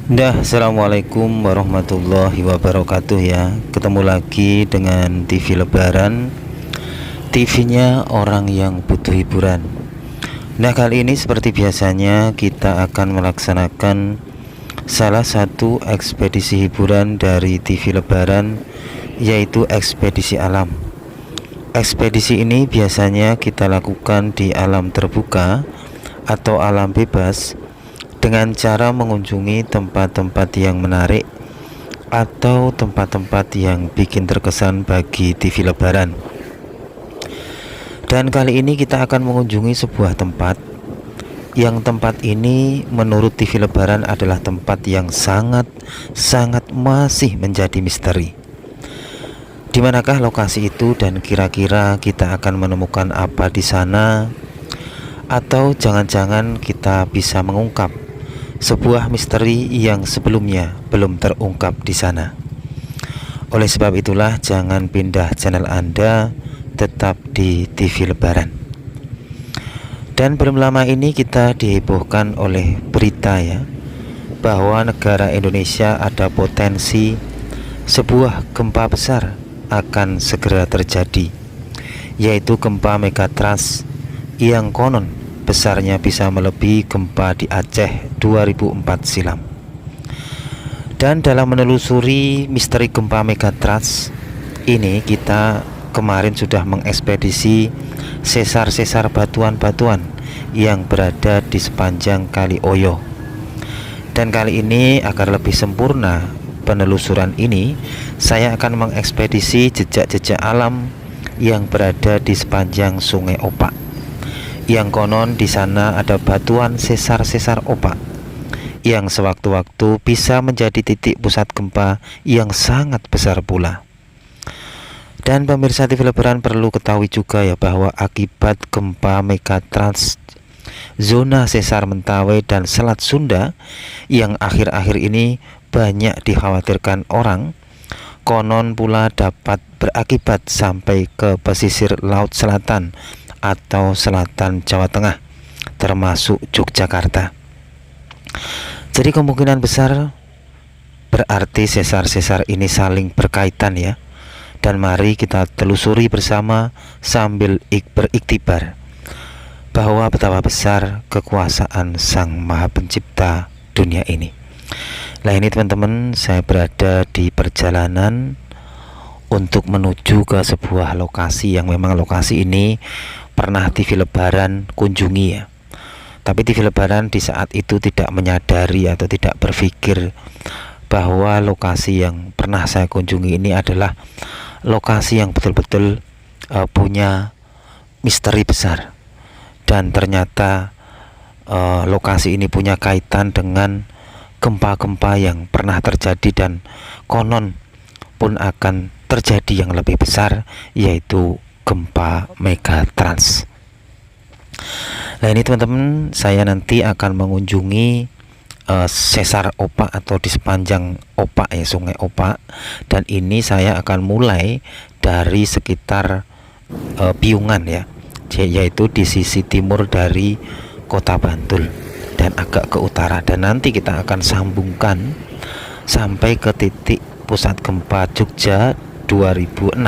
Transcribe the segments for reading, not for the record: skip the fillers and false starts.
Assalamualaikum warahmatullahi wabarakatuh ya. Ketemu lagi dengan TV Lebaran, TV-nya orang yang butuh hiburan. Kali ini seperti biasanya kita akan melaksanakan salah satu ekspedisi hiburan dari TV Lebaran, yaitu ekspedisi alam. Ekspedisi ini biasanya kita lakukan di alam terbuka atau alam bebas dengan cara mengunjungi tempat-tempat yang menarik atau tempat-tempat yang bikin terkesan bagi TV Lebaran. Dan kali ini kita akan mengunjungi sebuah tempat yang tempat ini menurut TV Lebaran adalah tempat yang sangat masih menjadi misteri. Di manakah lokasi itu dan kira-kira kita akan menemukan apa di sana? Atau jangan-jangan kita bisa mengungkap sebuah misteri yang sebelumnya belum terungkap di sana. Oleh sebab itulah jangan pindah channel Anda, tetap di TV Lebaran. Dan belum lama ini kita dihebohkan oleh berita ya, bahwa negara Indonesia ada potensi sebuah gempa besar akan segera terjadi, yaitu gempa megatrust yang konon besarnya bisa melebihi gempa di Aceh 2004 silam. Dan dalam menelusuri misteri gempa megatrust ini, kita kemarin sudah mengekspedisi sesar-sesar batuan-batuan yang berada di sepanjang Kali Oyo. Dan kali ini agar lebih sempurna penelusuran ini, saya akan mengekspedisi jejak-jejak alam yang berada di sepanjang Sungai Opak. Yang konon di sana ada batuan sesar-sesar opak yang sewaktu-waktu bisa menjadi titik pusat gempa yang sangat besar pula. Dan pemirsa TV Lebaran perlu ketahui juga ya, bahwa akibat gempa megatrust zona sesar Mentawai dan Selat Sunda yang akhir-akhir ini banyak dikhawatirkan orang, konon pula dapat berakibat sampai ke pesisir Laut Selatan atau selatan Jawa Tengah, termasuk Yogyakarta. Jadi kemungkinan besar berarti sesar-sesar ini saling berkaitan ya. Dan mari kita telusuri bersama sambil beriktibar bahwa betapa besar kekuasaan Sang Maha Pencipta dunia ini. Nah ini teman-teman, saya berada di perjalanan untuk menuju ke sebuah lokasi yang memang lokasi ini pernah TV Lebaran kunjungi ya. Tapi TV Lebaran di saat itu tidak menyadari atau tidak berpikir bahwa lokasi yang pernah saya kunjungi ini adalah lokasi yang betul-betul punya misteri besar. Dan ternyata lokasi ini punya kaitan dengan gempa-gempa yang pernah terjadi dan konon pun akan terjadi yang lebih besar, yaitu gempa megatrust. Nah ini teman-teman, saya nanti akan mengunjungi sesar Opak atau di sepanjang Opak ya, Sungai Opak. Dan ini saya akan mulai dari sekitar Piungan ya, yaitu di sisi timur dari kota Bantul dan agak ke utara. Dan nanti kita akan sambungkan sampai ke titik pusat gempa Jogja 2006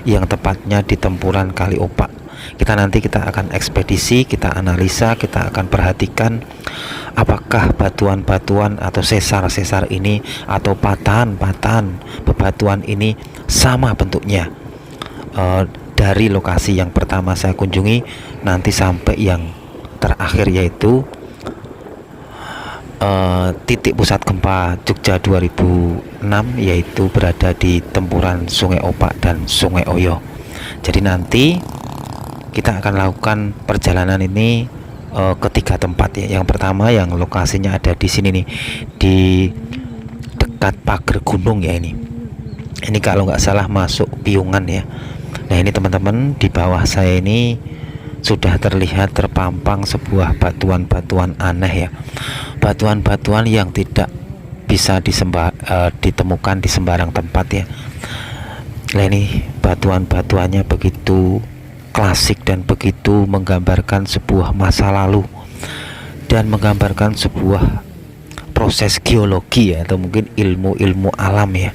yang tepatnya di tempuran Kali Opak. Kita akan ekspedisi, kita analisa, kita akan perhatikan apakah batuan-batuan atau sesar-sesar ini atau patahan-patahan bebatuan ini sama bentuknya dari lokasi yang pertama saya kunjungi nanti sampai yang terakhir, yaitu titik pusat gempa Jogja 2006, yaitu berada di tempuran Sungai Opak dan Sungai Oyo. Jadi nanti kita akan lakukan perjalanan ini ke tiga tempat ya. Yang pertama yang lokasinya ada di sini nih, di dekat pagar gunung ya ini. Ini kalau nggak salah masuk Piungan ya. Nah ini teman-teman, di bawah saya ini sudah terlihat terpampang sebuah batuan-batuan aneh ya. Batuan-batuan yang tidak bisa ditemukan di sembarang tempat ya. Nah ini batuan-batuannya begitu klasik dan begitu menggambarkan sebuah masa lalu dan menggambarkan sebuah proses geologi ya, atau mungkin ilmu-ilmu alam ya,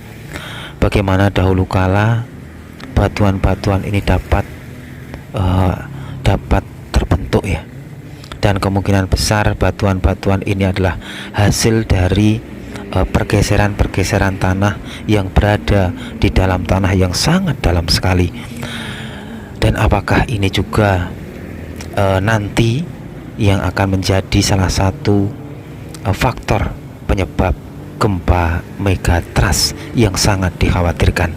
bagaimana dahulu kala batuan-batuan ini dapat terbentuk ya, dan kemungkinan besar batuan-batuan ini adalah hasil dari pergeseran-pergeseran tanah yang berada di dalam tanah yang sangat dalam sekali. Dan apakah ini juga nanti yang akan menjadi salah satu faktor penyebab gempa megatrust yang sangat dikhawatirkan?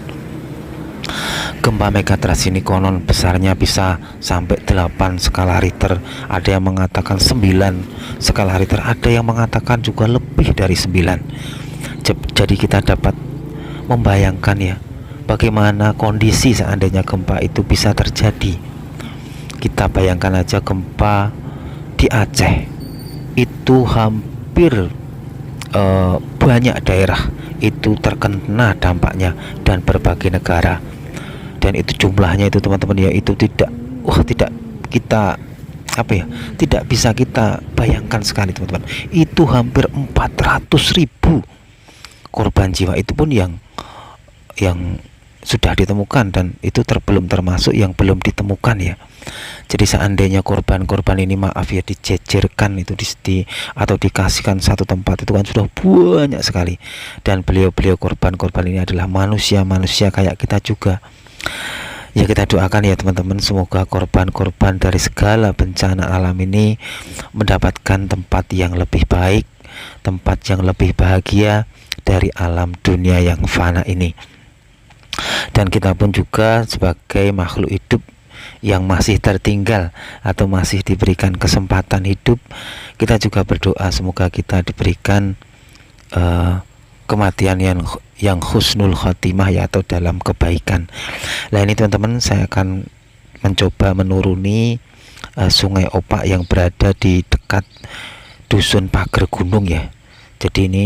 Gempa megatrust ini konon besarnya bisa sampai 8 skala Richter, ada yang mengatakan 9 skala Richter, ada yang mengatakan juga lebih dari 9. Jadi kita dapat membayangkan ya, bagaimana kondisi seandainya gempa itu bisa terjadi. Kita bayangkan aja gempa di Aceh itu hampir banyak daerah itu terkena dampaknya, dan berbagai negara. Dan itu jumlahnya itu teman-teman ya, itu tidak kita tidak bisa kita bayangkan sekali teman-teman. Itu hampir 400.000 korban jiwa, itu pun yang sudah ditemukan, dan itu belum termasuk yang belum ditemukan ya. Jadi seandainya korban-korban ini maaf ya dijejerkan itu atau dikasihkan satu tempat, itu kan sudah banyak sekali. Dan beliau-beliau korban-korban ini adalah manusia-manusia kayak kita juga. Ya kita doakan ya teman-teman, semoga korban-korban dari segala bencana alam ini mendapatkan tempat yang lebih baik, tempat yang lebih bahagia dari alam dunia yang fana ini. Dan kita pun juga sebagai makhluk hidup yang masih tertinggal atau masih diberikan kesempatan hidup, kita juga berdoa semoga kita diberikan kematian yang husnul khotimah ya, atau dalam kebaikan. Nah ini teman-teman, saya akan mencoba menuruni Sungai Opak yang berada di dekat Dusun Pager Gunung ya. Jadi ini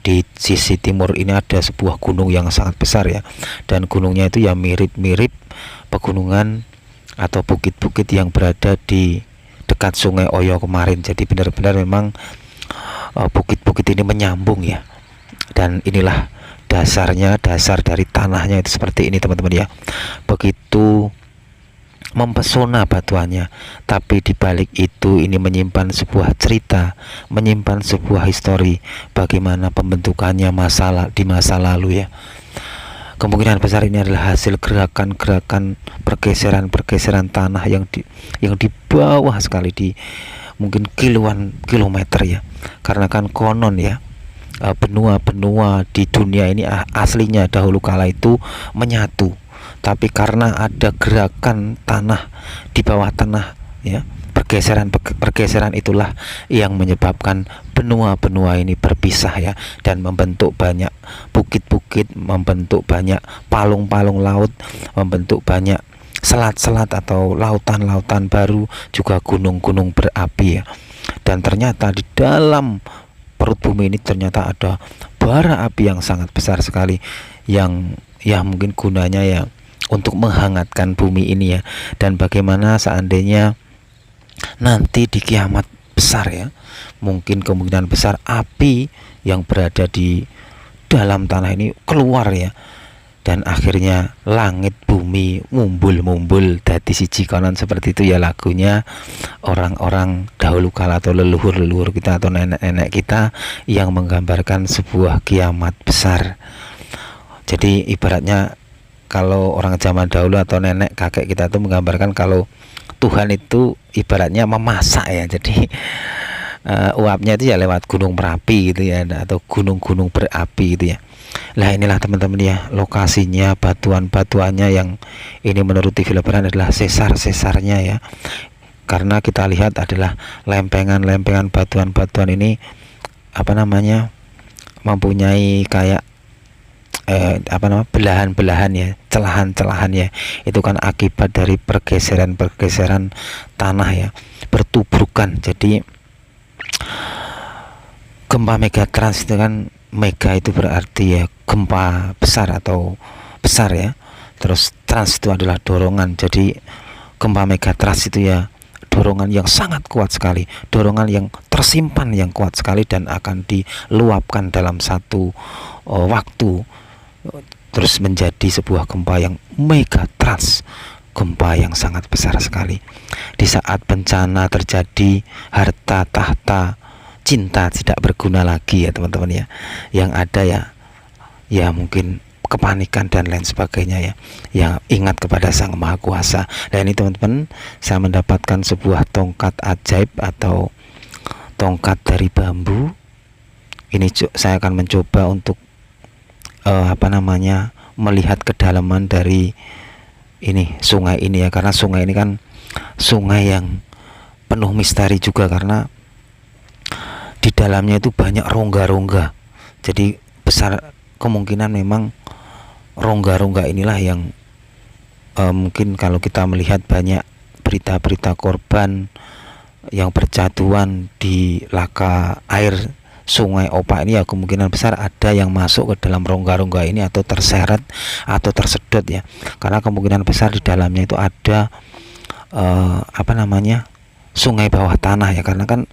di sisi timur ini ada sebuah gunung yang sangat besar ya, dan gunungnya itu ya mirip-mirip pegunungan atau bukit-bukit yang berada di dekat Sungai Oyo kemarin. Jadi benar-benar memang bukit-bukit ini menyambung ya, dan inilah dasar dari tanahnya itu seperti ini teman-teman ya. Begitu mempesona batuannya, tapi di balik itu ini menyimpan sebuah cerita, menyimpan sebuah histori bagaimana pembentukannya di masa lalu ya. Kemungkinan besar ini adalah hasil gerakan-gerakan pergeseran tanah yang di bawah sekali, di mungkin kiloan kilometer ya. Karena kan konon ya, benua-benua di dunia ini aslinya dahulu kala itu menyatu, tapi karena ada gerakan tanah di bawah tanah ya, pergeseran itulah yang menyebabkan benua-benua ini berpisah ya, dan membentuk banyak bukit-bukit, membentuk banyak palung-palung laut, membentuk banyak selat-selat atau lautan-lautan baru, juga gunung-gunung berapi ya. Dan ternyata di dalam perut bumi ini ternyata ada bara api yang sangat besar sekali, yang ya mungkin gunanya ya untuk menghangatkan bumi ini ya. Dan bagaimana seandainya nanti di kiamat besar ya, mungkin kemungkinan besar api yang berada di dalam tanah ini keluar ya, dan akhirnya langit bumi mumbul dadi siji konon, seperti itu ya lagunya orang-orang dahulu kala atau leluhur kita atau nenek-nenek kita yang menggambarkan sebuah kiamat besar. Jadi ibaratnya kalau orang zaman dahulu atau nenek kakek kita itu menggambarkan kalau Tuhan itu ibaratnya memasak ya. Jadi uapnya itu ya lewat gunung berapi gitu ya, atau gunung-gunung berapi gitu ya. Nah inilah teman-teman ya lokasinya, batuan-batuannya yang ini menurut TV Lebaran adalah sesar-sesarnya ya. Karena kita lihat adalah lempengan-lempengan batuan-batuan ini mempunyai kayak belahan-belahan ya, celahan-celahan ya. Itu kan akibat dari pergeseran tanah ya, bertubrukan. Jadi gempa megatrust itu kan, mega itu berarti ya gempa besar atau besar ya, terus trans itu adalah dorongan. Jadi gempa megatrust itu ya dorongan yang sangat kuat sekali, dorongan yang tersimpan yang kuat sekali dan akan diluapkan dalam satu waktu, terus menjadi sebuah gempa yang mega trust, gempa yang sangat besar sekali. Di saat bencana terjadi, harta tahta cinta tidak berguna lagi ya teman-teman ya. Yang ada ya mungkin kepanikan dan lain sebagainya ya. Yang ingat kepada Sang Maha Kuasa. Nah ini teman-teman, saya mendapatkan sebuah tongkat ajaib atau tongkat dari bambu. Ini saya akan mencoba untuk melihat kedalaman dari ini sungai ini ya, karena sungai ini kan sungai yang penuh misteri juga, karena di dalamnya itu banyak rongga-rongga. Jadi besar kemungkinan memang rongga-rongga inilah yang mungkin kalau kita melihat banyak berita-berita korban yang berjatuhan di laka air Sungai Opak ini, ya kemungkinan besar ada yang masuk ke dalam rongga-rongga ini atau terseret atau tersedot ya, karena kemungkinan besar di dalamnya itu ada sungai bawah tanah ya, karena kan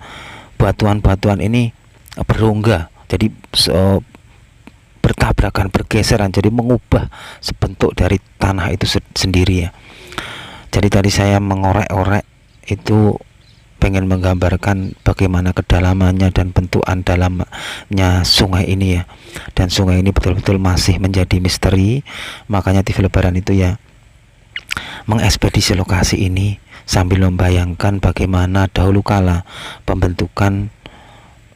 batuan-batuan ini berongga, jadi bertabrakan, bergeseran, jadi mengubah sebentuk dari tanah itu sendiri ya. Jadi tadi saya mengorek-orek itu pengen menggambarkan bagaimana kedalamannya dan bentukan dalamnya sungai ini ya. Dan sungai ini betul-betul masih menjadi misteri. Makanya TV Lebaran itu ya mengekspedisi lokasi ini sambil membayangkan bagaimana dahulu kala pembentukan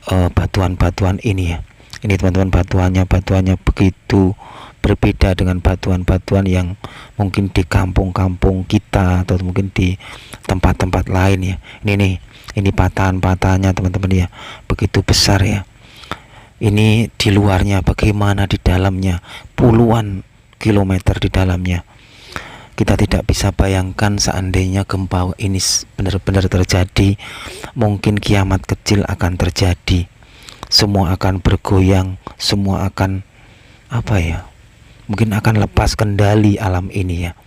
batuan-batuan ini ya. Ini teman-teman, batuannya begitu berbeda dengan batuan-batuan yang mungkin di kampung-kampung kita atau mungkin di tempat-tempat lain ya. Ini patahan-patahannya teman-teman ya, begitu besar ya. Ini di luarnya, bagaimana di dalamnya, puluhan kilometer di dalamnya. Kita tidak bisa bayangkan seandainya gempa ini benar-benar terjadi, mungkin kiamat kecil akan terjadi. Semua akan bergoyang, semua akan mungkin akan lepas kendali alam ini ya.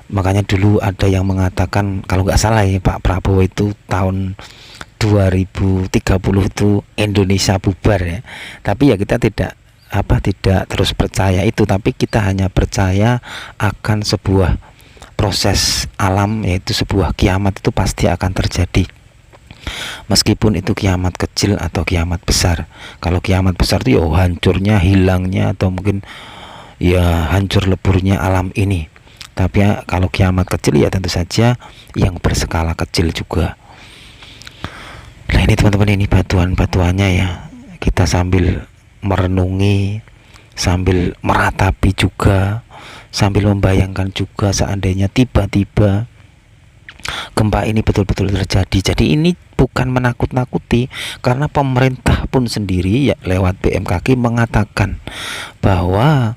Makanya dulu ada yang mengatakan, kalau nggak salah ya, Pak Prabowo itu tahun 2030 itu Indonesia bubar ya. Tapi ya kita tidak terus percaya itu, tapi kita hanya percaya akan sebuah proses alam, yaitu sebuah kiamat itu pasti akan terjadi. Meskipun itu kiamat kecil atau kiamat besar. Kalau kiamat besar itu ya hancurnya, hilangnya, atau mungkin ya hancur leburnya alam ini. Tapi ya, kalau kiamat kecil ya tentu saja yang berskala kecil juga. Nah ini teman-teman, ini batuan-batuannya ya. Kita sambil merenungi, sambil meratapi juga, sambil membayangkan juga seandainya tiba-tiba gempa ini betul-betul terjadi. Jadi ini bukan menakut-nakuti, karena pemerintah pun sendiri ya lewat BMKG mengatakan bahwa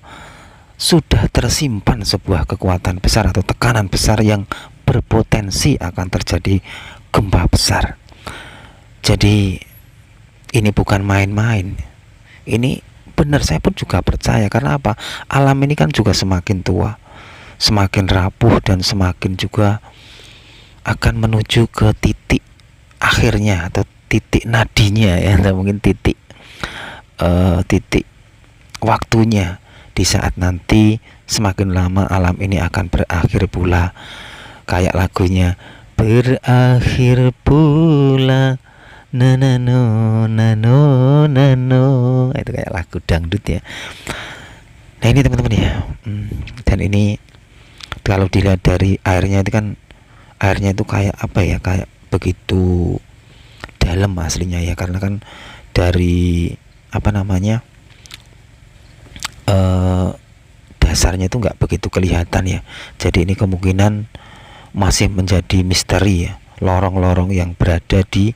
sudah tersimpan sebuah kekuatan besar atau tekanan besar yang berpotensi akan terjadi gempa besar. Jadi ini bukan main-main. Ini benar, saya pun juga percaya. Karena apa? Alam ini kan juga semakin tua, semakin rapuh, dan semakin juga akan menuju ke titik akhirnya atau titik nadinya ya, atau mungkin titik waktunya, di saat nanti semakin lama alam ini akan berakhir pula. Kayak lagunya, berakhir pula nanano nano nano, itu kayak lagu dangdut ya. Nah ini teman-teman ya, dan ini kalau dilihat dari airnya itu kan, airnya itu kayak kayak begitu dalam aslinya ya, karena kan dari dasarnya itu nggak begitu kelihatan ya. Jadi ini kemungkinan masih menjadi misteri ya, lorong-lorong yang berada di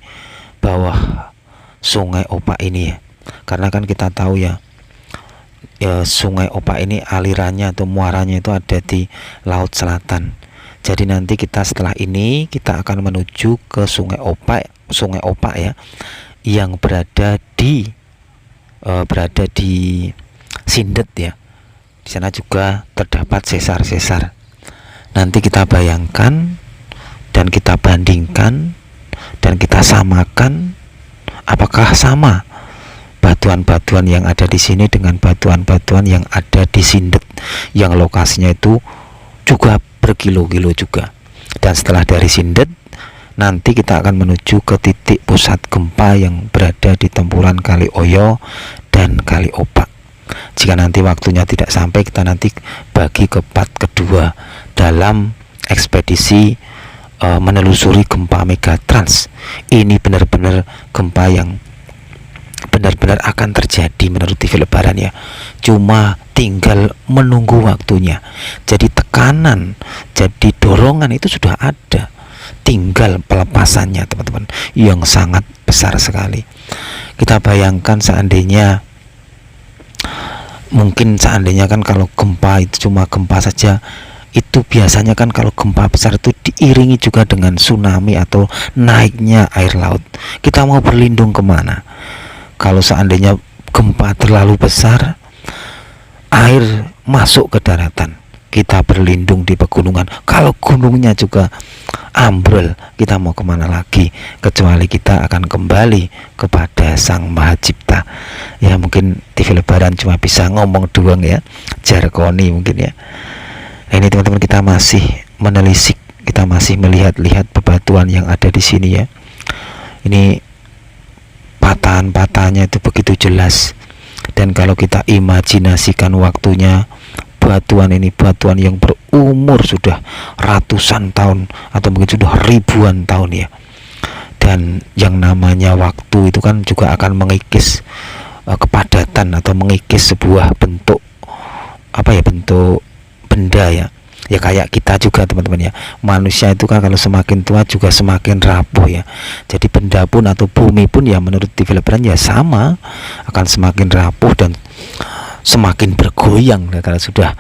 bawah Sungai Opak ini ya. Karena kan kita tahu ya, Sungai Opak ini alirannya atau muaranya itu ada di Laut Selatan. Jadi nanti kita setelah ini kita akan menuju ke Sungai Opak ya, yang berada di Sindet ya. Di sana juga terdapat sesar-sesar. Nanti kita bayangkan dan kita bandingkan dan kita samakan, apakah sama batuan-batuan yang ada di sini dengan batuan-batuan yang ada di Sindet yang lokasinya itu juga berkilo-kilo juga. Dan setelah dari Sindet, nanti kita akan menuju ke titik pusat gempa yang berada di tempuran Kali Oyo dan Kali Opak. Jika nanti waktunya tidak sampai, kita nanti bagi ke part kedua dalam ekspedisi menelusuri gempa Megatrans. Ini benar-benar gempa yang benar-benar akan terjadi menurut TV Lebaran ya. Cuma tinggal menunggu waktunya. Jadi tekanan, jadi dorongan itu sudah ada. Tinggal pelepasannya teman-teman yang sangat besar sekali. Kita bayangkan seandainya kan kalau gempa itu cuma gempa saja, itu biasanya kan kalau gempa besar itu diiringi juga dengan tsunami atau naiknya air laut. Kita mau berlindung kemana? Kalau seandainya gempa terlalu besar, air masuk ke daratan, kita berlindung di pegunungan. Kalau gunungnya juga ambrol, kita mau kemana lagi? Kecuali kita akan kembali kepada Sang Maha Cipta. Ya mungkin TV Lebaran cuma bisa ngomong doang ya, jargoni mungkin ya. Nah, ini teman-teman, kita masih menelisik, kita masih melihat-lihat bebatuan yang ada di sini ya. Ini patahan-patahannya itu begitu jelas. Dan kalau kita imajinasikan waktunya, batuan ini batuan yang berumur sudah ratusan tahun atau mungkin sudah ribuan tahun ya. Dan yang namanya waktu itu kan juga akan mengikis kepadatan atau mengikis sebuah bentuk bentuk benda ya. Ya kayak kita juga teman-teman ya, manusia itu kan kalau semakin tua juga semakin rapuh ya. Jadi benda pun atau bumi pun ya menurut TV Lebaran ya sama, akan semakin rapuh dan semakin bergoyang. Nah, kalau sudah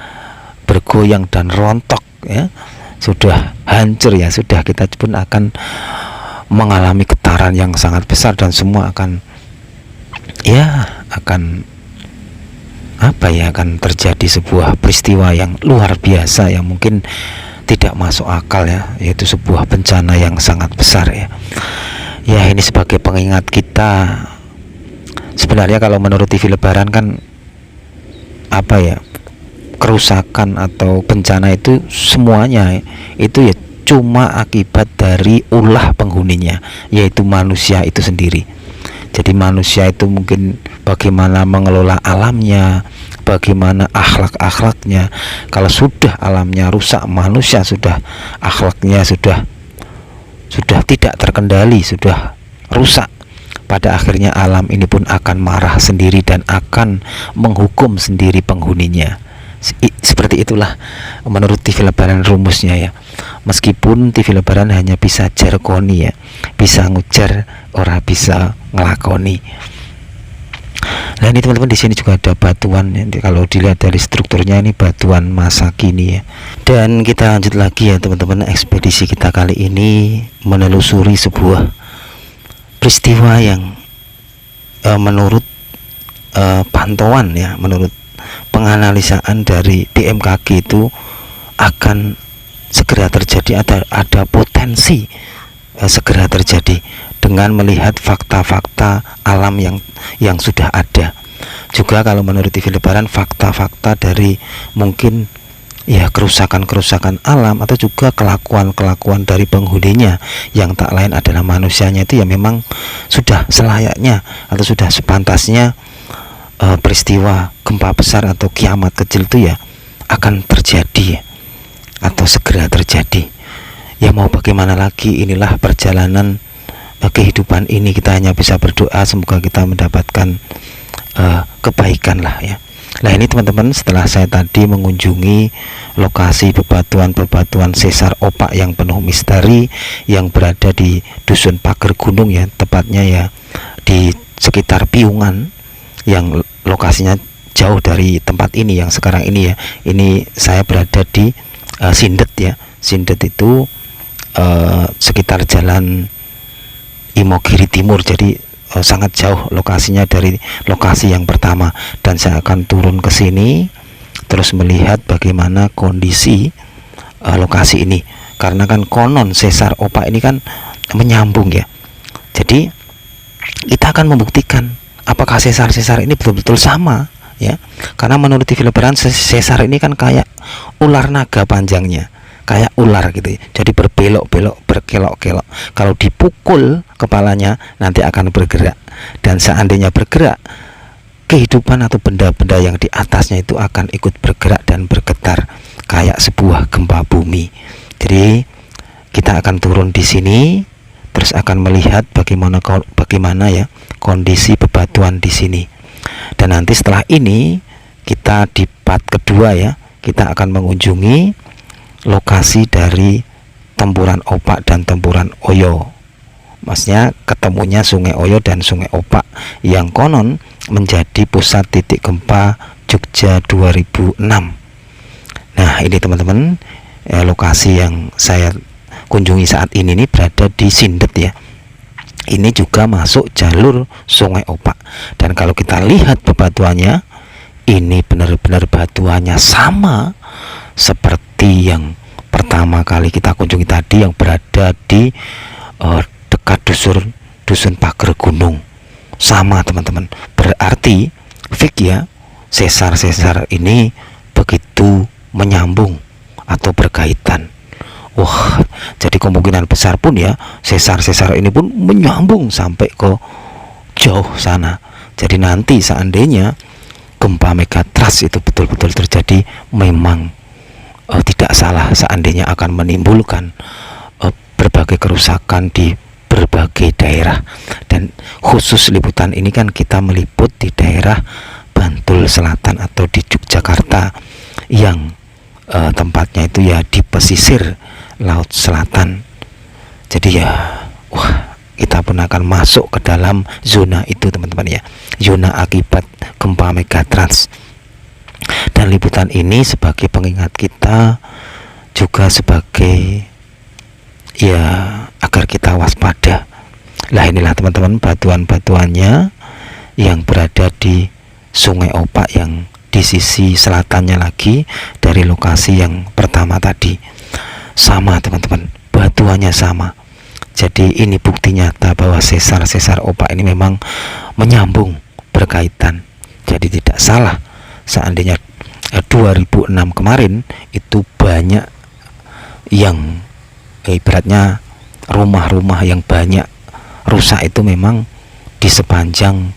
bergoyang dan rontok ya, sudah hancur ya, sudah kita pun akan mengalami getaran yang sangat besar dan semua akan akan terjadi sebuah peristiwa yang luar biasa yang mungkin tidak masuk akal ya, yaitu sebuah bencana yang sangat besar ya. Ya ini sebagai pengingat kita. Sebenarnya kalau menurut TV Lebaran kan kerusakan atau bencana itu semuanya itu ya cuma akibat dari ulah penghuninya, yaitu manusia itu sendiri. Jadi manusia itu mungkin bagaimana mengelola alamnya, bagaimana akhlak-akhlaknya. Kalau sudah alamnya rusak, manusia sudah akhlaknya sudah tidak terkendali, sudah rusak, pada akhirnya alam ini pun akan marah sendiri dan akan menghukum sendiri penghuninya. Seperti itulah menurut TV Lebaran rumusnya ya. Meskipun TV Lebaran hanya bisa jargoni ya, bisa ngujar, ora bisa ngelakoni. Nah ini teman-teman, di sini juga ada batuan ya. Kalau dilihat dari strukturnya ini batuan masa kini ya. Dan kita lanjut lagi ya teman-teman, ekspedisi kita kali ini menelusuri sebuah peristiwa yang menurut pantauan ya, menurut penganalisaan dari BMKG itu akan segera terjadi, ada potensi segera terjadi dengan melihat fakta-fakta alam yang sudah ada. Juga kalau menurut TV Lebaran fakta-fakta dari mungkin ya kerusakan-kerusakan alam atau juga kelakuan-kelakuan dari penghuninya yang tak lain adalah manusianya, itu ya memang sudah selayaknya atau sudah sepantasnya peristiwa gempa besar atau kiamat kecil itu ya akan terjadi atau segera terjadi. Ya mau bagaimana lagi, inilah perjalanan kehidupan ini. Kita hanya bisa berdoa semoga kita mendapatkan kebaikan lah ya. Nah ini teman-teman, setelah saya tadi mengunjungi lokasi bebatuan sesar opak yang penuh misteri yang berada di Dusun Pager Gunung ya, tepatnya ya di sekitar Piungan, yang lokasinya jauh dari tempat ini yang sekarang ini ya. Ini saya berada di Sindet ya. Sindet itu sekitar jalan Imogiri Timur, jadi sangat jauh lokasinya dari lokasi yang pertama. Dan saya akan turun ke sini terus melihat bagaimana kondisi lokasi ini. karena kan konon sesar opak ini kan menyambung ya. Jadi kita akan membuktikan apakah sesar-sesar ini betul-betul sama ya, karena menurut TV Lebaran sesar ini kan kayak ular naga panjangnya, kayak ular gitu ya. Jadi berbelok-belok, berkelok-kelok. Kalau dipukul kepalanya nanti akan bergerak, dan seandainya bergerak, kehidupan atau benda-benda yang di atasnya itu akan ikut bergerak dan bergetar kayak sebuah gempa bumi. Jadi kita akan turun di sini, terus akan melihat bagaimana ya kondisi bebatuan di sini. Dan nanti setelah ini kita di part kedua ya, kita akan mengunjungi lokasi dari tempuran opak dan tempuran oyo. Maksudnya ketemunya Sungai Oyo dan Sungai Opak yang konon menjadi pusat titik gempa Jogja 2006. Nah, ini teman-teman, lokasi yang saya kunjungi saat ini nih berada di Sindet ya. Ini juga masuk jalur Sungai Opak, dan kalau kita lihat bebatuannya, ini benar-benar batuannya sama seperti yang pertama kali kita kunjungi tadi, yang berada di dekat dusun Pager Gunung. Sama teman-teman, berarti fik ya, sesar-sesar ini begitu menyambung atau berkaitan. Wah, jadi kemungkinan besar pun ya sesar-sesar ini pun menyambung sampai ke jauh sana. Jadi nanti seandainya gempa megatrust itu betul-betul terjadi, memang tidak salah seandainya akan menimbulkan berbagai kerusakan di berbagai daerah. Dan khusus liputan ini kan kita meliput di daerah Bantul Selatan atau di Yogyakarta yang tempatnya itu ya di pesisir Laut Selatan. Jadi ya, wah, kita pun akan masuk ke dalam zona itu teman-teman ya, zona akibat gempa megatrust. Dan liputan ini sebagai pengingat kita, juga sebagai ya agar kita waspada. Lah inilah teman-teman batuan-batuannya yang berada di Sungai Opak yang di sisi selatannya lagi dari lokasi yang pertama tadi. Sama teman-teman, batuannya sama. Jadi ini bukti nyata bahwa sesar-sesar opak ini memang menyambung, berkaitan. Jadi tidak salah seandainya 2006 kemarin itu banyak yang ibaratnya rumah-rumah yang banyak rusak itu memang di sepanjang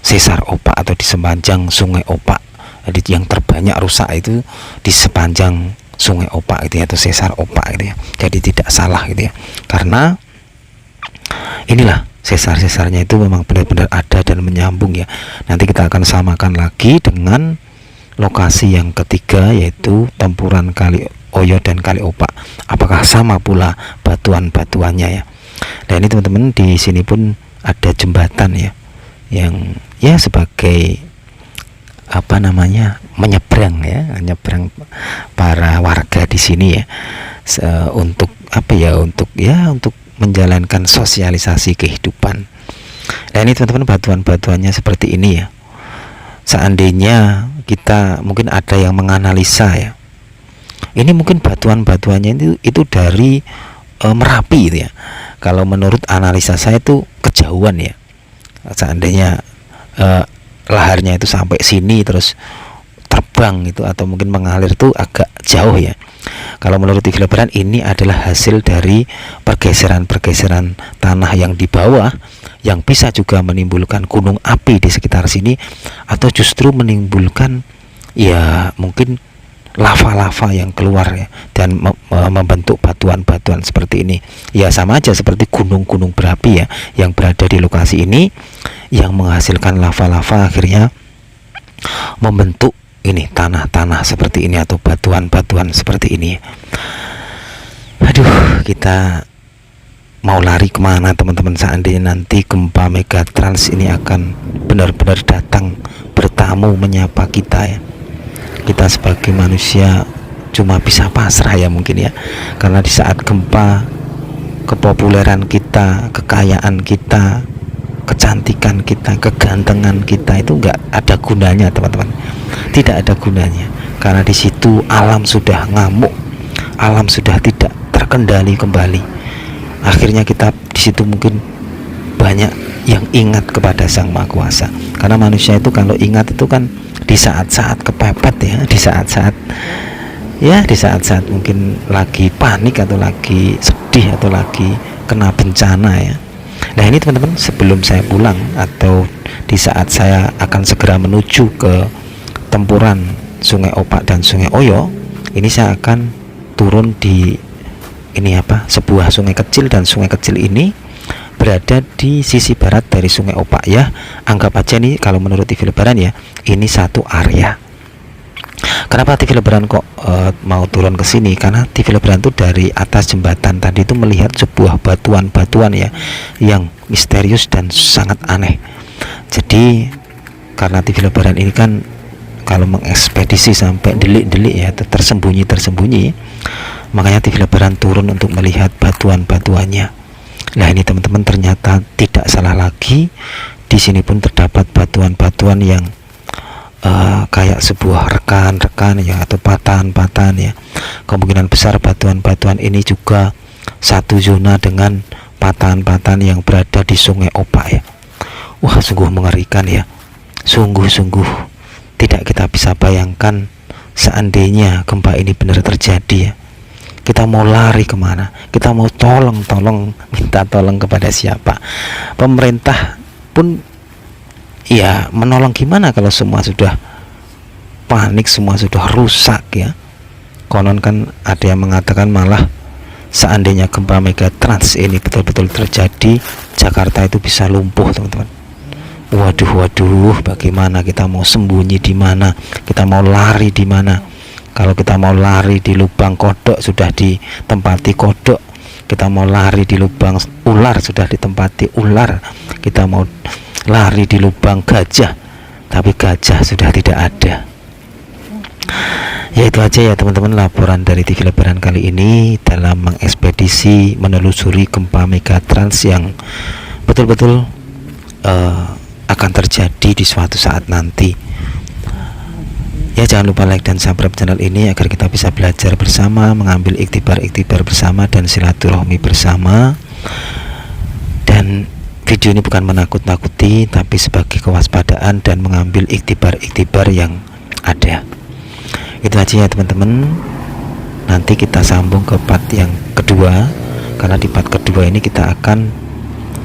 sesar opak atau di sepanjang Sungai Opak. Jadi yang terbanyak rusak itu di sepanjang Sungai Opak gitu ya, atau sesar opak gitu ya. Jadi tidak salah gitu ya, karena inilah sesar-sesarnya itu memang benar-benar ada dan menyambung ya. Nanti kita akan samakan lagi dengan lokasi yang ketiga, yaitu tempuran Kali Oyo dan Kali Opak. Apakah sama pula batuan-batuannya ya? Dan ini teman-teman, di sini pun ada jembatan ya, yang ya sebagai apa namanya, menyeberang ya, menyeberang para warga di sini ya, untuk apa ya, untuk menjalankan sosialisasi kehidupan. Nah ini teman-teman, batuan-batuannya seperti ini ya. Seandainya kita mungkin ada yang menganalisa ya, ini mungkin batuan-batuannya itu dari Merapi gitu ya. Kalau menurut analisa saya itu kejauhan ya. Seandainya laharnya itu sampai sini terus terbang itu, atau mungkin mengalir itu agak jauh ya. Kalau menurut TV Lebaran, ini adalah hasil dari pergeseran-pergeseran tanah yang di bawah, yang bisa juga menimbulkan gunung api di sekitar sini, atau justru menimbulkan ya mungkin lava-lava yang keluar ya, dan membentuk batuan-batuan seperti ini. Ya sama aja seperti gunung-gunung berapi ya, yang berada di lokasi ini, yang menghasilkan lava-lava akhirnya membentuk ini tanah-tanah seperti ini atau batuan-batuan seperti ini. Aduh, kita mau lari kemana teman-teman seandainya nanti gempa megatrust ini akan benar-benar datang bertamu menyapa kita ya. Kita sebagai manusia cuma bisa pasrah ya mungkin ya, karena di saat gempa, kepopuleran kita, kekayaan kita, kecantikan kita, kegantengan kita itu nggak ada gunanya teman-teman, tidak ada gunanya, karena di situ alam sudah ngamuk, alam sudah tidak terkendali kembali. Akhirnya kita di situ mungkin banyak yang ingat kepada Sang Maha Kuasa. Karena manusia itu kalau ingat itu kan di saat-saat kepepet ya, di saat-saat mungkin lagi panik atau lagi sedih atau lagi kena bencana ya. Nah ini teman-teman, sebelum saya pulang atau di saat saya akan segera menuju ke tempuran Sungai Opak dan Sungai Oyo, ini saya akan turun di sebuah sungai kecil, dan sungai kecil ini berada di sisi barat dari Sungai Opak ya. Anggap aja nih kalau menurut TV Lebaran ya, ini satu area. Kenapa TV Lebaran kok mau turun ke sini? Karena TV Lebaran itu dari atas jembatan tadi itu melihat sebuah batuan-batuan ya yang misterius dan sangat aneh. Jadi karena TV Lebaran ini kan kalau mengekspedisi sampai delik-delik ya, tersembunyi, makanya TV Lebaran turun untuk melihat batuan-batuannya. Nah ini teman-teman, ternyata tidak salah lagi, di sini pun terdapat batuan-batuan yang kayak sebuah rekan-rekan ya, atau patahan-patahan ya. Kemungkinan besar batuan-batuan ini juga satu zona dengan patahan-patahan yang berada di Sungai Opak ya. Wah, sungguh mengerikan ya. Sungguh-sungguh tidak kita bisa bayangkan seandainya gempa ini benar terjadi ya. Kita mau lari kemana? Kita mau minta tolong kepada siapa? Pemerintah pun ya menolong gimana kalau semua sudah panik, semua sudah rusak ya. Konon kan ada yang mengatakan malah seandainya gempa megatrans ini betul-betul terjadi, Jakarta itu bisa lumpuh teman-teman. Waduh, bagaimana kita mau sembunyi di mana? Kita mau lari di mana? Kalau kita mau lari di lubang kodok sudah ditempati kodok, kita mau lari di lubang ular sudah ditempati ular, kita mau lari di lubang gajah tapi gajah sudah tidak ada. Ya itu aja ya teman-teman, laporan dari TV Lebaran kali ini dalam mengekspedisi menelusuri gempa megatrans yang betul-betul akan terjadi di suatu saat nanti. Ya jangan lupa like dan subscribe channel ini agar kita bisa belajar bersama, mengambil iktibar bersama dan silaturahmi bersama. Dan video ini bukan menakut-nakuti, tapi sebagai kewaspadaan dan mengambil iktibar yang ada. Itu aja ya teman-teman. Nanti kita sambung ke part yang kedua, karena di part kedua ini kita akan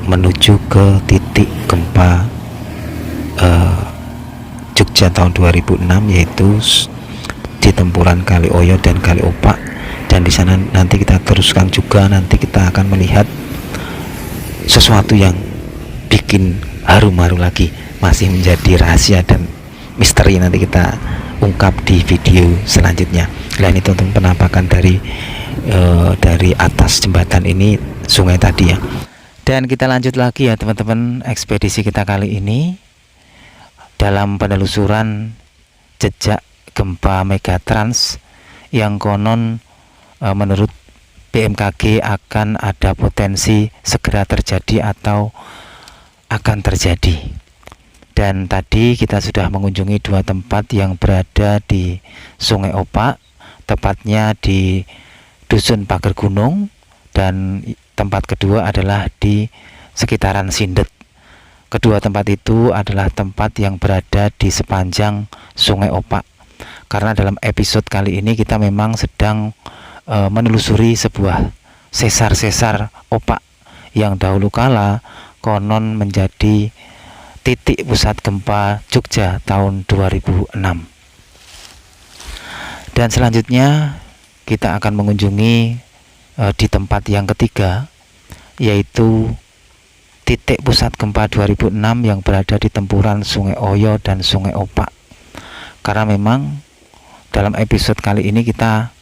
menuju ke titik gempa Jogja tahun 2006, yaitu di tempuran Kali Oyo dan Kali Opak. Dan di sana nanti kita teruskan juga, nanti kita akan melihat sesuatu yang bikin haru-haru lagi, masih menjadi rahasia dan misteri, nanti kita ungkap di video selanjutnya. Lain itu untuk penampakan dari atas jembatan ini, sungai tadi ya. Dan kita lanjut lagi ya teman-teman, ekspedisi kita kali ini dalam penelusuran jejak gempa megatrans yang konon menurut BMKG akan ada potensi segera terjadi atau akan terjadi. Dan tadi kita sudah mengunjungi dua tempat yang berada di Sungai Opak, tepatnya di Dusun Pager Gunung, dan tempat kedua adalah di sekitaran Sindet. Kedua tempat itu adalah tempat yang berada di sepanjang Sungai Opak. Karena dalam episode kali ini kita memang sedang menelusuri sebuah sesar-sesar opak yang dahulu kala konon menjadi titik pusat gempa Jogja tahun 2006. Dan selanjutnya kita akan mengunjungi di tempat yang ketiga, yaitu titik pusat gempa 2006 yang berada di tempuran Sungai Oyo dan Sungai Opak. Karena memang dalam episode kali ini kita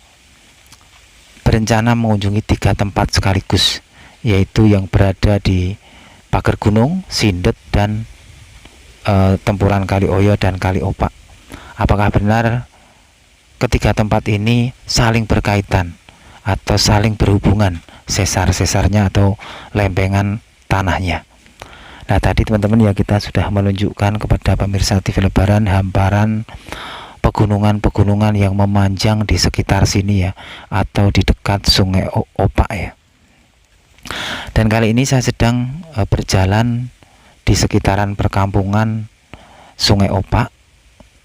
berencana mengunjungi tiga tempat sekaligus, yaitu yang berada di Pager Gunung, Sindet, dan tempuran Kali Oyo dan Kali Opak. Apakah benar ketiga tempat ini saling berkaitan atau saling berhubungan sesar-sesarnya atau lempengan tanahnya? Nah tadi teman-teman ya, kita sudah menunjukkan kepada pemirsa TV Lebaran hamparan pegunungan-pegunungan yang memanjang di sekitar sini ya, atau di dekat Sungai Opak ya. Dan kali ini saya sedang berjalan di sekitaran perkampungan Sungai Opak,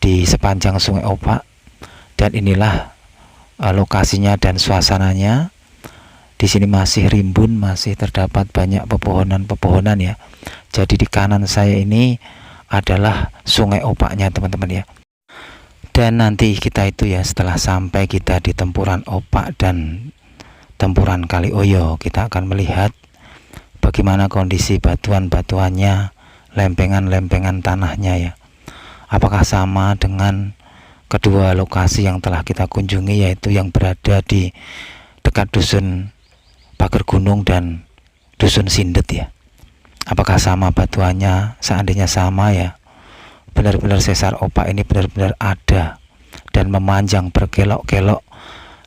di sepanjang Sungai Opak, dan inilah lokasinya dan suasananya. Di sini masih rimbun, masih terdapat banyak pepohonan-pepohonan ya. Jadi di kanan saya ini adalah Sungai Opaknya teman-teman ya. Dan nanti kita itu ya, setelah sampai kita di Tempuran Opak dan Tempuran Kalioyo, kita akan melihat bagaimana kondisi batuan-batuannya, lempengan-lempengan tanahnya ya. Apakah sama dengan kedua lokasi yang telah kita kunjungi, yaitu yang berada di dekat Dusun Pager Gunung dan Dusun Sindet ya. Apakah sama batuannya? Seandainya sama ya, benar-benar sesar Opak ini benar-benar ada dan memanjang berkelok-kelok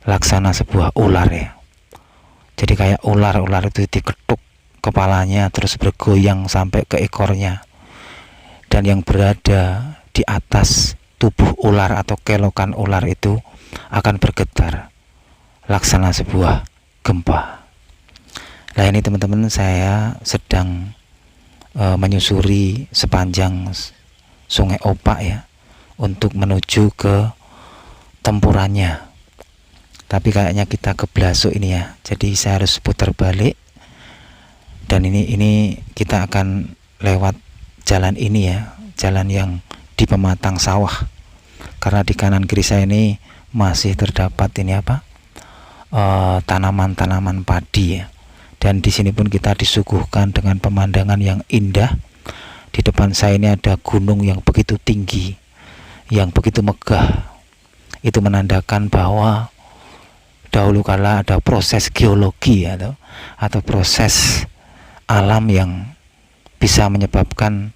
laksana sebuah ular ya. Jadi kayak ular itu diketuk kepalanya terus bergoyang sampai ke ekornya, dan yang berada di atas tubuh ular atau kelokan ular itu akan bergetar laksana sebuah gempa. Nah ini teman-teman, saya sedang menyusuri sepanjang Sungai Opak ya, untuk menuju ke tempurannya. Tapi kayaknya kita keblasuk ini ya, jadi saya harus putar balik. Dan ini kita akan lewat jalan ini ya, jalan yang di pematang sawah, karena di kanan kiri saya ini masih terdapat ini apa, tanaman-tanaman padi ya. Dan di sini pun kita disuguhkan dengan pemandangan yang indah. Di depan saya ini ada gunung yang begitu tinggi, yang begitu megah. Itu menandakan bahwa dahulu kala ada proses geologi atau proses alam yang bisa menyebabkan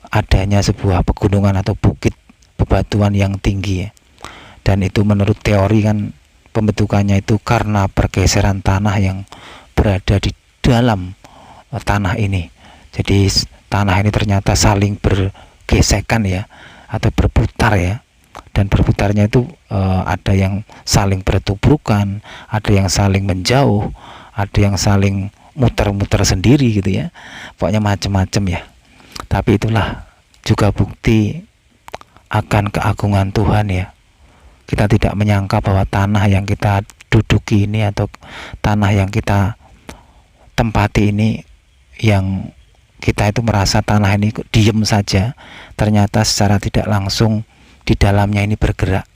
adanya sebuah pegunungan atau bukit bebatuan yang tinggi ya. Dan itu menurut teori kan pembentukannya itu karena pergeseran tanah yang berada di dalam tanah ini. Jadi tanah ini ternyata saling bergesekan ya, atau berputar ya. Dan berputarnya itu ada yang saling bertubrukan, ada yang saling menjauh, ada yang saling muter-muter sendiri gitu ya. Pokoknya macam-macam ya. Tapi itulah juga bukti akan keagungan Tuhan ya. Kita tidak menyangka bahwa tanah yang kita duduki ini atau tanah yang kita tempati ini, yang kita itu merasa tanah ini diem saja, ternyata secara tidak langsung di dalamnya ini bergerak.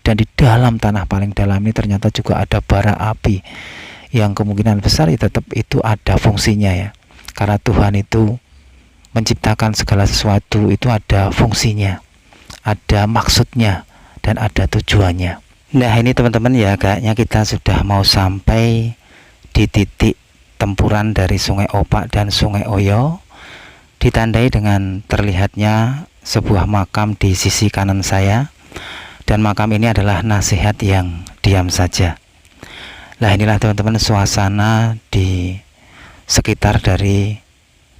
Dan di dalam tanah paling dalam ini ternyata juga ada bara api yang kemungkinan besar tetap itu ada fungsinya ya, karena Tuhan itu menciptakan segala sesuatu itu ada fungsinya, ada maksudnya, dan ada tujuannya. Nah ini teman-teman ya, kayaknya kita sudah mau sampai di titik tempuran dari Sungai Opak dan Sungai Oyo, ditandai dengan terlihatnya sebuah makam di sisi kanan saya. Dan makam ini adalah nasihat yang diam saja. Nah inilah teman-teman suasana di sekitar dari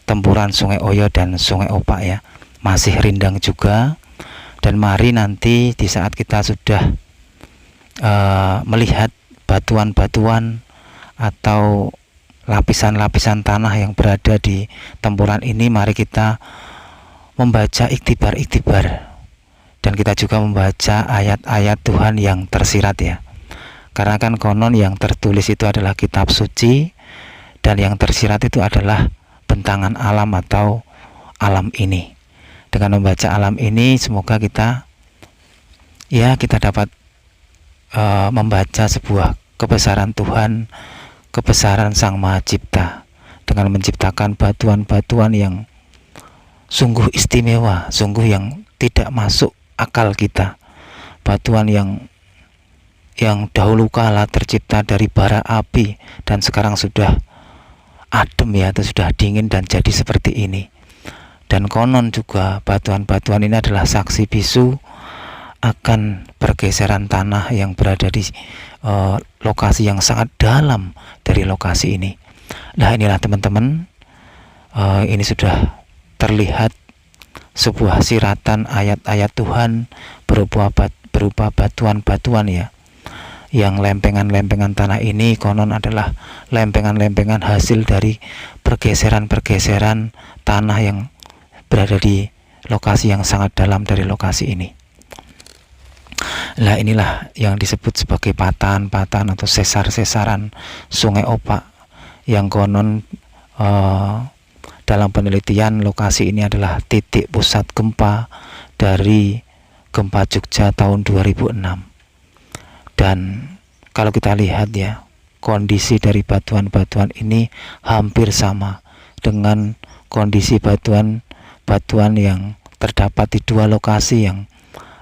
tempuran Sungai Oyo dan Sungai Opak ya, masih rindang juga. Dan mari nanti di saat kita sudah melihat batuan-batuan atau lapisan-lapisan tanah yang berada di tempuran ini, mari kita membaca iktibar-iktibar, dan kita juga membaca ayat-ayat Tuhan yang tersirat ya. Karena kan konon yang tertulis itu adalah kitab suci, dan yang tersirat itu adalah bentangan alam atau alam ini. Dengan membaca alam ini, semoga kita dapat membaca sebuah kebesaran Tuhan, kebesaran Sang Maha Cipta, dengan menciptakan batuan-batuan yang sungguh istimewa, sungguh yang tidak masuk akal kita. Batuan yang dahulu kala tercipta dari bara api dan sekarang sudah adem ya, atau sudah dingin dan jadi seperti ini. Dan konon juga batuan-batuan ini adalah saksi bisu akan pergeseran tanah yang berada di lokasi yang sangat dalam dari lokasi ini. Nah inilah teman-teman, ini sudah terlihat sebuah siratan ayat-ayat Tuhan berupa batuan-batuan ya. Yang lempengan-lempengan tanah ini konon adalah lempengan-lempengan hasil dari pergeseran-pergeseran tanah yang berada di lokasi yang sangat dalam dari lokasi ini. Nah, inilah yang disebut sebagai patahan-patahan atau sesar-sesaran Sungai Opak yang konon dalam penelitian lokasi ini adalah titik pusat gempa dari gempa Jogja tahun 2006. Dan kalau kita lihat ya, kondisi dari batuan-batuan ini hampir sama dengan kondisi batuan-batuan yang terdapat di dua lokasi yang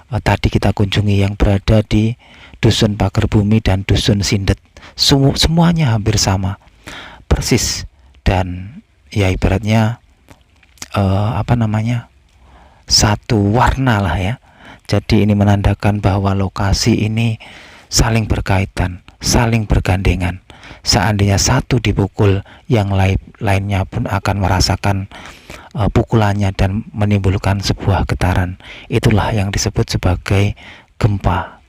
tadi kita kunjungi, yang berada di Dusun Pager Bumi dan Dusun Sindet. Semuanya hampir sama, persis, dan ya ibaratnya satu warna lah ya. Jadi ini menandakan bahwa lokasi ini saling berkaitan, saling bergandengan. Seandainya satu dipukul, yang lainnya pun akan merasakan pukulannya dan menimbulkan sebuah getaran. Itulah yang disebut sebagai gempa.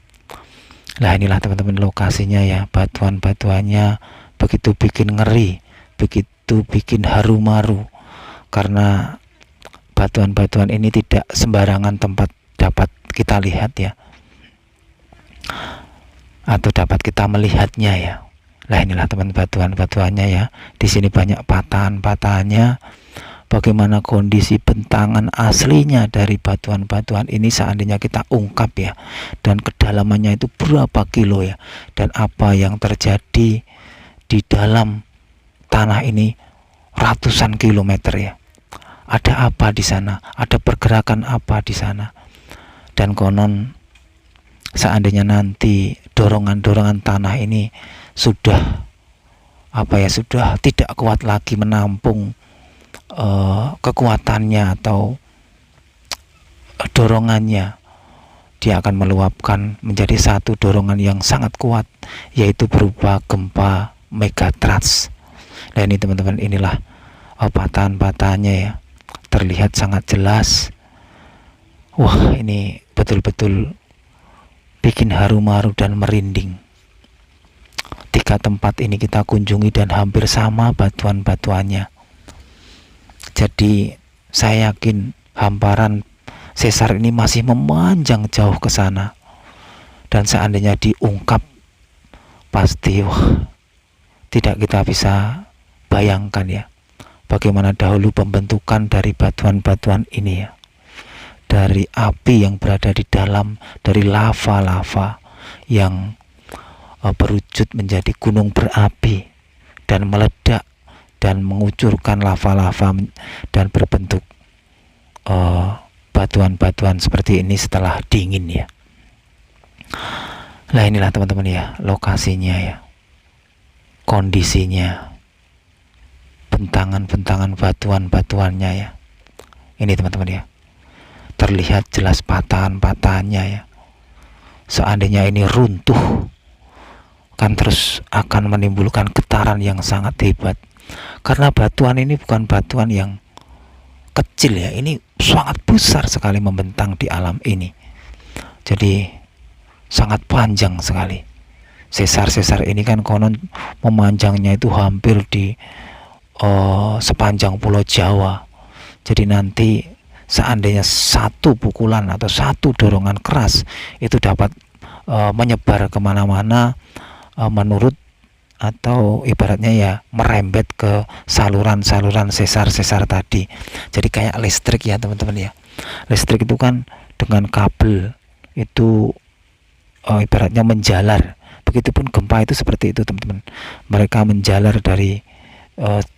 Nah, inilah teman-teman lokasinya ya. Batuan-batuannya begitu bikin ngeri, begitu bikin haru-maru, karena batuan-batuan ini tidak sembarangan tempat dapat kita lihat ya, atau dapat kita melihatnya ya. Nah, inilah teman batuan-batuannya ya. Di sini banyak patahan-patahannya. Bagaimana kondisi bentangan aslinya dari batuan-batuan ini seandainya kita ungkap ya, dan kedalamannya itu berapa kilo ya, dan apa yang terjadi di dalam tanah ini ratusan kilometer ya. Ada apa di sana? Ada pergerakan apa di sana? Dan konon seandainya nanti dorongan-dorongan tanah ini sudah tidak kuat lagi menampung kekuatannya atau dorongannya, dia akan meluapkan menjadi satu dorongan yang sangat kuat, yaitu berupa gempa megatrust. Nah, ini teman-teman, inilah patahan-patahannya ya, terlihat sangat jelas. Wah, ini betul-betul bikin haru-maru dan merinding. 3 tempat ini kita kunjungi dan hampir sama batuan-batuannya. Jadi saya yakin hamparan sesar ini masih memanjang jauh ke sana. Dan seandainya diungkap, pasti tidak kita bisa bayangkan ya, bagaimana dahulu pembentukan dari batuan-batuan ini ya. Dari api yang berada di dalam, dari lava-lava yang berwujud menjadi gunung berapi dan meledak dan mengucurkan lava-lava dan berbentuk batuan-batuan seperti ini setelah dingin ya. Nah, inilah teman-teman ya, lokasinya ya, kondisinya, bentangan-bentangan batuan-batuannya ya. Ini teman-teman ya, terlihat jelas patahan-patahannya ya. Seandainya ini runtuh, kan terus akan menimbulkan getaran yang sangat hebat. Karena batuan ini bukan batuan yang kecil ya, ini sangat besar sekali membentang di alam ini. Jadi sangat panjang sekali. Sesar-sesar ini kan konon memanjangnya itu hampir di sepanjang Pulau Jawa. Jadi nanti seandainya satu pukulan atau satu dorongan keras itu dapat menyebar kemana-mana, menurut atau ibaratnya ya merembet ke saluran-saluran sesar-sesar tadi. Jadi kayak listrik ya teman-teman ya. Listrik itu kan dengan kabel itu ibaratnya menjalar. Begitupun gempa itu seperti itu teman-teman. Mereka menjalar dari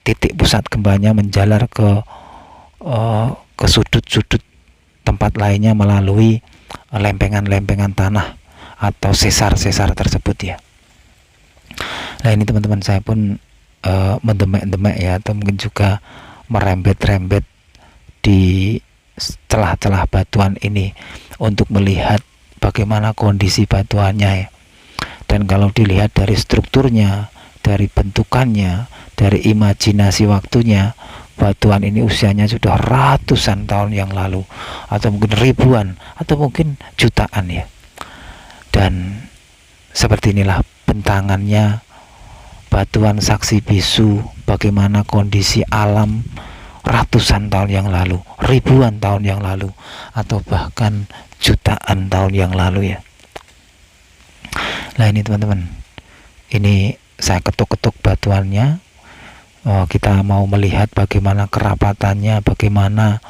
titik pusat gempanya, menjalar ke sudut-sudut tempat lainnya melalui lempengan-lempengan tanah atau sesar-sesar tersebut ya. Nah, ini teman-teman, saya pun mendemek-demek ya, atau mungkin juga merembet-rembet di celah-celah batuan ini untuk melihat bagaimana kondisi batuannya ya. Dan kalau dilihat dari strukturnya, dari bentukannya, dari imajinasi waktunya, batuan ini usianya sudah ratusan tahun yang lalu, atau mungkin ribuan, atau mungkin jutaan ya. Dan seperti inilah bentangannya batuan saksi bisu, bagaimana kondisi alam ratusan tahun yang lalu, ribuan tahun yang lalu, atau bahkan jutaan tahun yang lalu ya. Nah ini teman-teman, ini saya ketuk-ketuk batuannya. Kita mau melihat bagaimana kerapatannya, bagaimana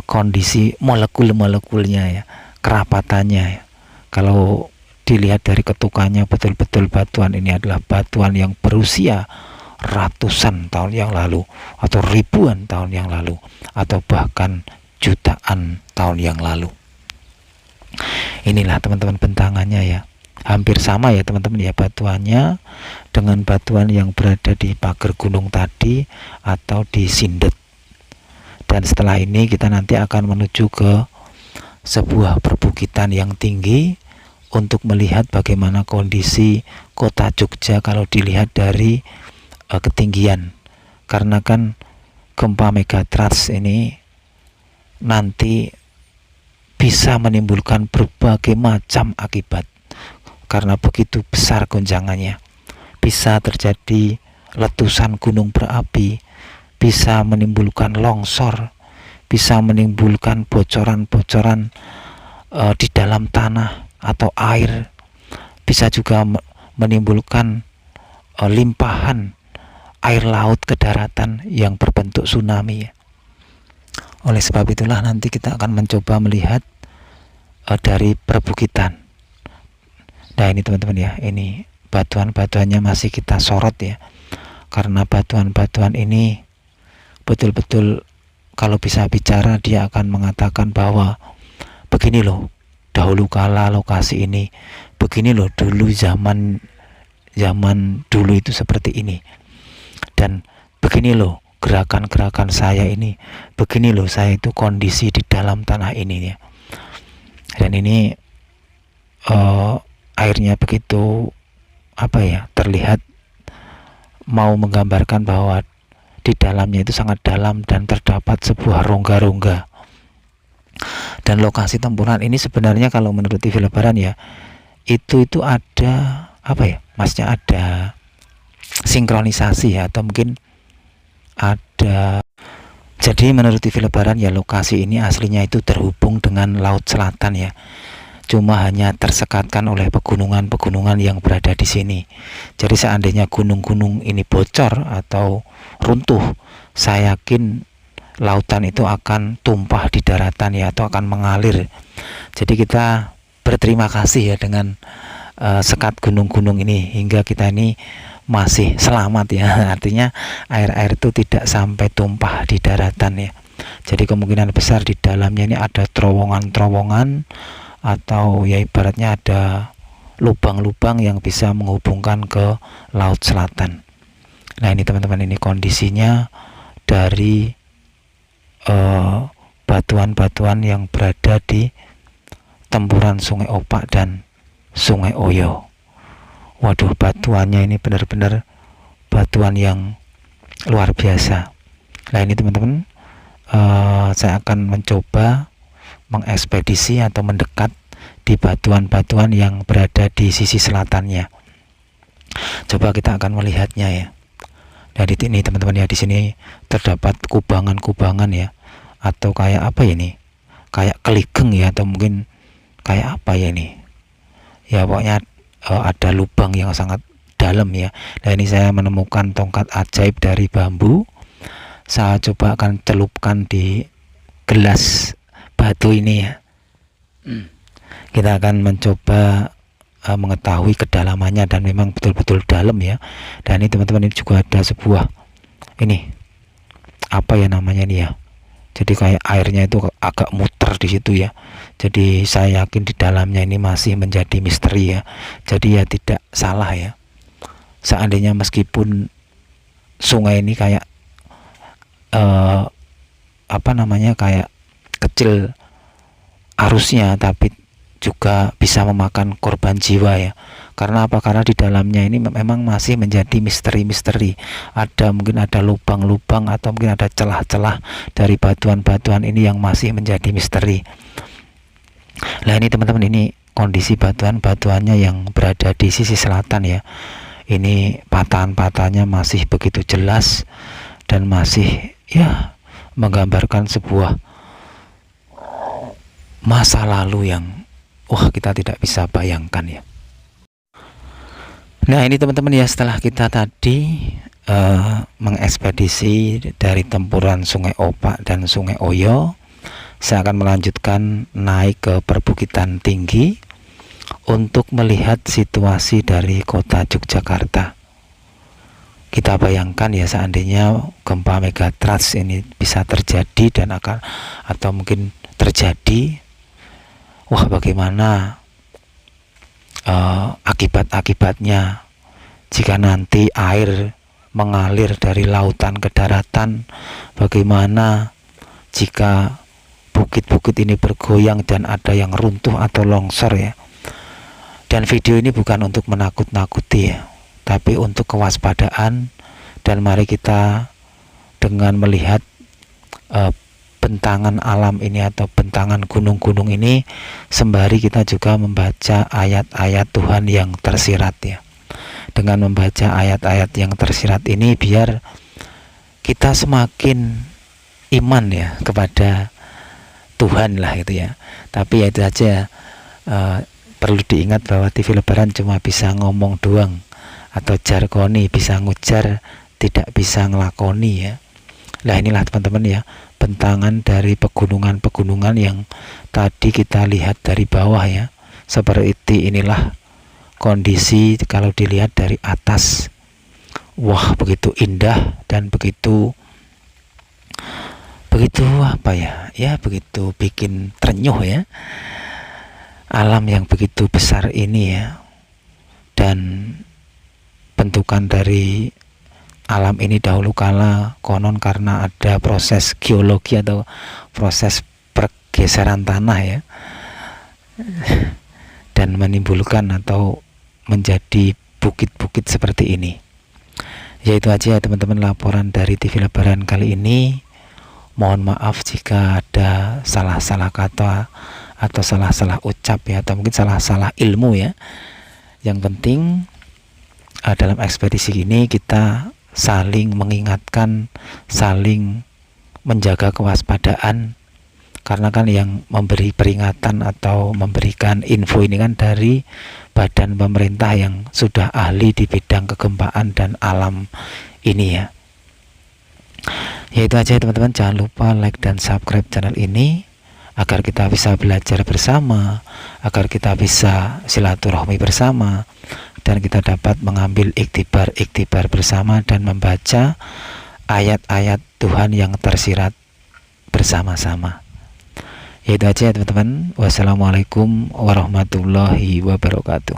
kondisi molekul-molekulnya ya, kerapatannya ya. Kalau dilihat dari ketukannya, betul-betul batuan ini adalah batuan yang berusia ratusan tahun yang lalu, atau ribuan tahun yang lalu, atau bahkan jutaan tahun yang lalu. Inilah teman-teman bentangannya ya, hampir sama ya teman-teman ya, batuannya dengan batuan yang berada di pagar gunung tadi atau di Sindet. Dan setelah ini kita nanti akan menuju ke sebuah perbukitan yang tinggi untuk melihat bagaimana kondisi kota Jogja kalau dilihat dari ketinggian, karena kan gempa megatrust ini nanti bisa menimbulkan berbagai macam akibat, karena begitu besar goncangannya. Bisa terjadi letusan gunung berapi, bisa menimbulkan longsor, bisa menimbulkan bocoran-bocoran di dalam tanah atau air, bisa juga menimbulkan limpahan air laut ke daratan yang berbentuk tsunami ya. Oleh sebab itulah nanti kita akan mencoba melihat dari perbukitan. Nah ini teman-teman ya, ini batuan-batuannya masih kita sorot ya, karena batuan-batuan ini betul-betul kalau bisa bicara dia akan mengatakan bahwa begini loh dahulu kala lokasi ini, begini loh dulu zaman dulu itu seperti ini, dan begini loh gerakan-gerakan saya ini, begini loh saya itu kondisi di dalam tanah ini ya. Dan ini airnya begitu terlihat mau menggambarkan bahwa di dalamnya itu sangat dalam dan terdapat sebuah rongga-rongga. Dan lokasi tempuran ini sebenarnya kalau menurut TV Lebaran ya, itu ada maksudnya ada sinkronisasi ya, atau mungkin ada. Jadi menurut TV Lebaran ya, lokasi ini aslinya itu terhubung dengan Laut Selatan ya, cuma hanya tersekatkan oleh pegunungan-pegunungan yang berada di sini. Jadi seandainya gunung-gunung ini bocor atau runtuh, saya yakin lautan itu akan tumpah di daratan ya, atau akan mengalir. Jadi kita berterima kasih ya dengan sekat gunung-gunung ini, hingga kita ini masih selamat ya. Artinya air-air itu tidak sampai tumpah di daratan ya. Jadi kemungkinan besar di dalamnya ini ada terowongan-terowongan, atau ya ibaratnya ada lubang-lubang yang bisa menghubungkan ke Laut Selatan. Nah ini teman-teman, ini kondisinya dari batuan-batuan yang berada di tempuran Sungai Opak dan Sungai Oyo. Waduh, batuannya ini benar-benar batuan yang luar biasa. Nah ini teman-teman, saya akan mencoba mengekspedisi atau mendekat di batuan-batuan yang berada di sisi selatannya. Coba kita akan melihatnya ya. Nah di sini teman-teman ya, di sini terdapat kubangan-kubangan ya, atau kayak apa ya ini? Kayak keligeng ya, atau mungkin kayak apa ya ini? Ya pokoknya ada lubang yang sangat dalam ya. Nah ini saya menemukan tongkat ajaib dari bambu. Saya coba akan celupkan di gelas batu ini ya. Kita akan mencoba mengetahui kedalamannya, dan memang betul-betul dalam ya. Dan ini teman-teman, ini juga ada sebuah ini apa ya namanya ini ya. Jadi kayak airnya itu agak muter di situ ya. Jadi saya yakin di dalamnya ini masih menjadi misteri ya. Jadi ya tidak salah ya, seandainya meskipun sungai ini kayak kayak kecil arusnya, tapi juga bisa memakan korban jiwa ya. Karena apa? Karena di dalamnya ini memang masih menjadi misteri-misteri. Mungkin ada lubang-lubang atau mungkin ada celah-celah dari batuan-batuan ini yang masih menjadi misteri. Nah ini teman-teman, ini kondisi batuan-batuannya yang berada di sisi selatan ya. Ini patahan-patahannya masih begitu jelas dan masih ya menggambarkan sebuah masa lalu yang kita tidak bisa bayangkan ya. Nah ini teman-teman ya, setelah kita tadi mengekspedisi dari tempuran Sungai Opak dan Sungai Oyo, saya akan melanjutkan naik ke perbukitan tinggi untuk melihat situasi dari kota Yogyakarta. Kita bayangkan ya, seandainya gempa megatrust ini bisa terjadi dan atau mungkin terjadi, bagaimana akibat-akibatnya jika nanti air mengalir dari lautan ke daratan, bagaimana jika bukit-bukit ini bergoyang dan ada yang runtuh atau longsor ya. Dan video ini bukan untuk menakut-nakuti ya, tapi untuk kewaspadaan. Dan mari kita dengan melihat bentangan alam ini atau bentangan gunung-gunung ini, sembari kita juga membaca ayat-ayat Tuhan yang tersirat ya. Dengan membaca ayat-ayat yang tersirat ini, biar kita semakin iman ya kepada Tuhan lah gitu ya. Tapi ya itu aja, perlu diingat bahwa TV Lebaran cuma bisa ngomong doang atau jargoni, bisa ngujar, tidak bisa ngelakoni ya. Nah inilah teman-teman ya, bentangan dari pegunungan-pegunungan yang tadi kita lihat dari bawah ya. Seperti inilah kondisi kalau dilihat dari atas. Wah, begitu indah dan begitu apa ya? Ya begitu bikin terenyuh ya. Alam yang begitu besar ini ya. Dan bentukan dari alam ini dahulu kala konon karena ada proses geologi atau proses pergeseran tanah ya, dan menimbulkan atau menjadi bukit-bukit seperti ini. Yaitu aja teman-teman laporan dari TV Lebaran kali ini. Mohon maaf jika ada salah-salah kata atau salah-salah ucap ya, atau mungkin salah-salah ilmu ya. Yang penting dalam ekspedisi ini kita saling mengingatkan, saling menjaga kewaspadaan, karena kan yang memberi peringatan atau memberikan info ini kan dari badan pemerintah yang sudah ahli di bidang kegempaan dan alam ini ya. Ya itu aja teman-teman, jangan lupa like dan subscribe channel ini agar kita bisa belajar bersama, agar kita bisa silaturahmi bersama, dan kita dapat mengambil iktibar bersama dan membaca ayat-ayat Tuhan yang tersirat bersama-sama. Itu aja ya teman-teman. Wassalamualaikum warahmatullahi wabarakatuh.